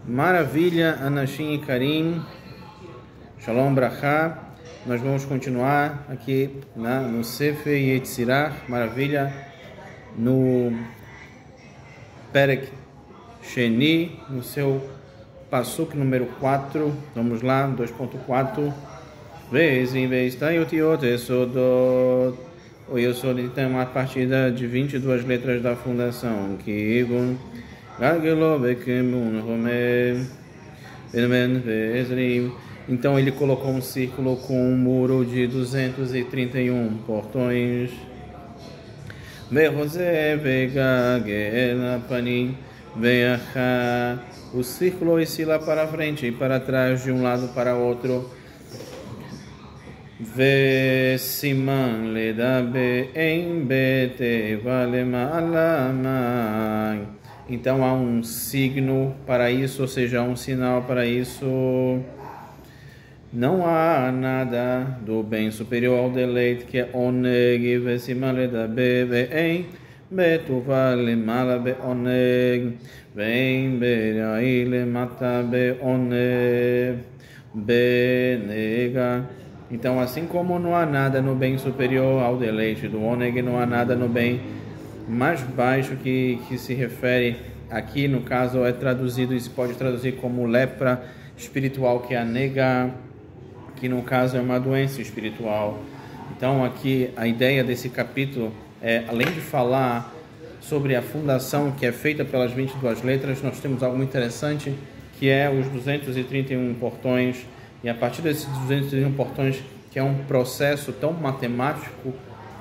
Maravilha, Anashim e Karim. Shalom Brachá. Nós vamos continuar aqui no Sefer Yetzirah. Maravilha. No Perek Sheni, no seu Pasuk número 4. Vamos lá, 2.4. Vez em vez da Yotiot Esodot. O Yesod tem uma partida de 22 letras da fundação. Que Igun então ele colocou um círculo com um muro de 231 portões. O círculo oscila para frente e para trás, de um lado para outro. Siman ledabe em bete valema alamai. Então há um signo para isso, ou seja, um sinal para isso. Não há nada do bem superior ao deleite, que é oneg, vesiman ledabe em betu valema alabe oneg, vem berai lemata be oneg benega. Então, assim como não há nada no bem superior ao deleite do oneg, não há nada no bem mais baixo que se refere aqui, no caso, é traduzido e se pode traduzir como lepra espiritual, que é a nega, que no caso é uma doença espiritual. Então, aqui a ideia desse capítulo é, além de falar sobre a fundação que é feita pelas 22 letras, nós temos algo interessante, que é os 231 portões. E a partir desses 231 portões, que é um processo tão matemático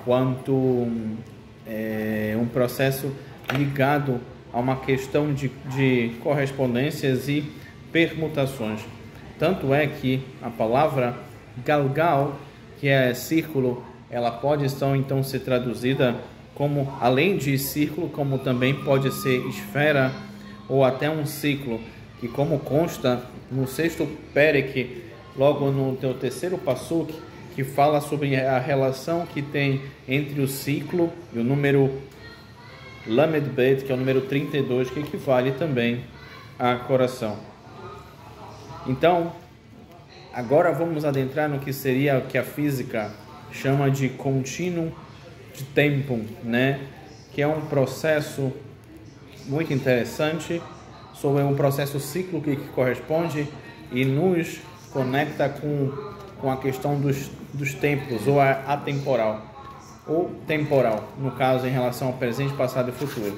quanto um processo ligado a uma questão de correspondências e permutações. Tanto é que a palavra galgal, que é círculo, ela pode então ser traduzida como, além de círculo, como também pode ser esfera ou até um ciclo, que como consta no 6º Perek, logo no teu terceiro Pasuk, que fala sobre a relação que tem entre o ciclo e o número Lamed Bet, que é o número 32, que equivale também a coração. Então, agora vamos adentrar no que seria o que a física chama de contínuo de tempo, né? Que é um processo muito interessante, sobre um processo cíclico que corresponde e nos conecta com a questão dos tempos, ou a atemporal, ou temporal, no caso em relação ao presente, passado e futuro.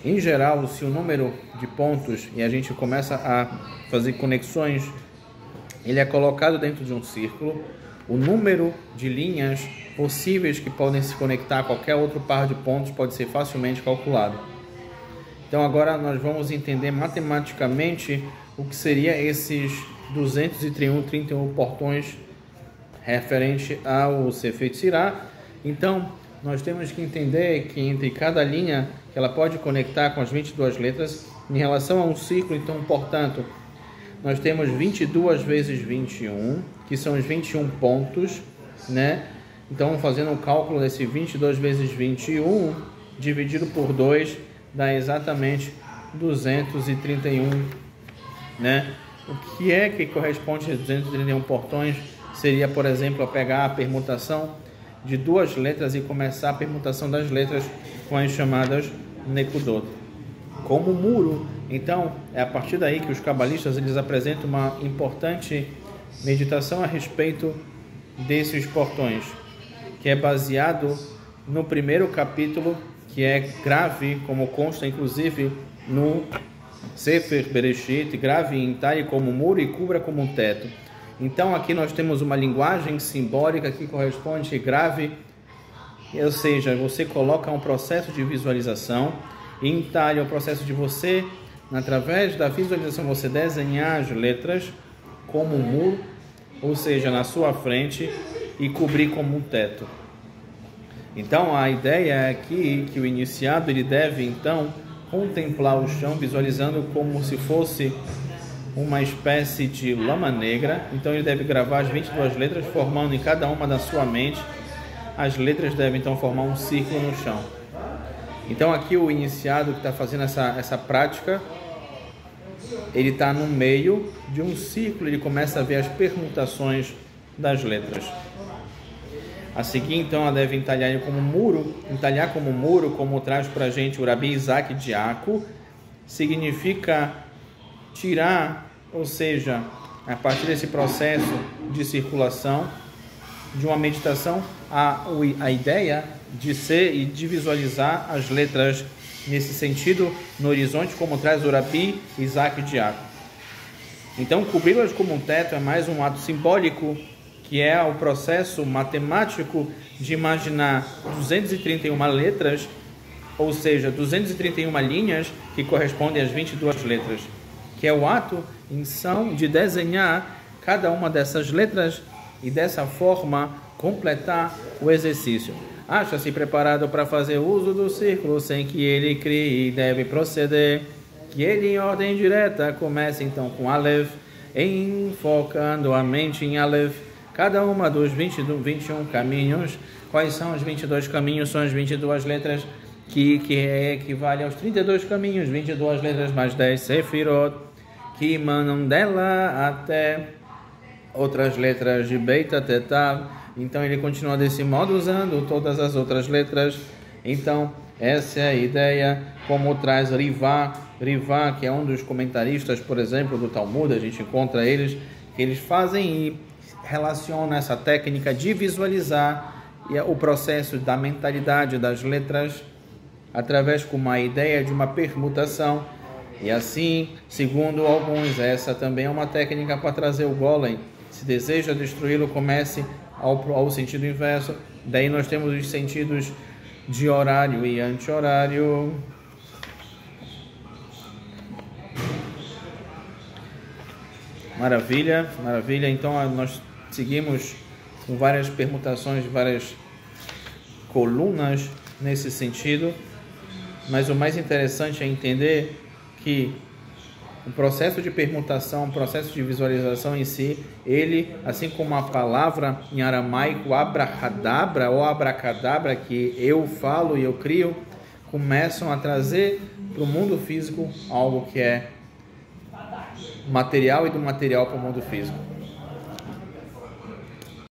Em geral, se o número de pontos, e a gente começa a fazer conexões, ele é colocado dentro de um círculo, o número de linhas possíveis que podem se conectar a qualquer outro par de pontos pode ser facilmente calculado. Então agora nós vamos entender matematicamente o que seria esses 231 portões referente ao Sefer Yetzirah. Então, nós temos que entender que entre cada linha, que ela pode conectar com as 22 letras, em relação a um ciclo, então, portanto, nós temos 22 vezes 21, que são os 21 pontos, né? Então, fazendo um cálculo desse 22 vezes 21, dividido por 2, dá exatamente 231, né? O que é que corresponde a 231 portões? Seria, por exemplo, a pegar a permutação de duas letras e começar a permutação das letras com as chamadas nekudot, como muro. Então, é a partir daí que os cabalistas eles apresentam uma importante meditação a respeito desses portões, que é baseado no primeiro capítulo, que é grave, como consta inclusive no Sefer Bereshit, grave em talhe como muro e cubra como um teto. Então aqui nós temos uma linguagem simbólica que corresponde a grave, ou seja, você coloca um processo de visualização, e em talhe é o processo de você, através da visualização, você desenhar as letras como um muro, ou seja, na sua frente, e cobrir como um teto. Então a ideia é aqui que o iniciado ele deve então contemplar o chão, visualizando como se fosse uma espécie de lama negra. Então ele deve gravar as 22 letras, formando em cada uma da sua mente. As letras devem então formar um círculo no chão. Então aqui o iniciado que está fazendo essa prática, ele está no meio de um círculo, ele começa a ver as permutações das letras. A seguir, então, ela deve entalhar como muro, como traz para a gente o Rabi Isaac Diaco, significa tirar, ou seja, a partir desse processo de circulação, de uma meditação, a ideia de ser e de visualizar as letras nesse sentido, no horizonte, como traz o Rabi Isaac Diaco. Então, cobri-las como um teto é mais um ato simbólico, que é o processo matemático de imaginar 231 letras, ou seja, 231 linhas que correspondem às 22 letras, que é o ato em ação de desenhar cada uma dessas letras e dessa forma completar o exercício. Acha-se preparado para fazer uso do círculo sem que ele crie e deve proceder, que ele em ordem direta comece então com Aleph, enfocando a mente em Aleph, cada uma dos 21 caminhos. Quais são os 22 caminhos? São as 22 letras que equivale aos 32 caminhos, 22 letras mais 10 sefirot, que emanam dela até outras letras de Beit Tetav. Então ele continua desse modo usando todas as outras letras. Então essa é a ideia, como traz Rivá, que é um dos comentaristas, por exemplo, do Talmud. A gente encontra eles, que eles fazem e relacionam essa técnica de visualizar o processo da mentalidade das letras através com uma ideia de uma permutação. E assim, segundo alguns, essa também é uma técnica para trazer o golem. Se deseja destruí-lo, comece ao sentido inverso. Daí nós temos os sentidos de horário e anti-horário. Maravilha, maravilha. Então nós seguimos com várias permutações, várias colunas nesse sentido. Mas o mais interessante é entender que o processo de permutação, o processo de visualização em si, ele, assim como a palavra em aramaico, abracadabra ou abracadabra, que eu falo e eu crio, começam a trazer para o mundo físico algo que é material e do material para o mundo físico.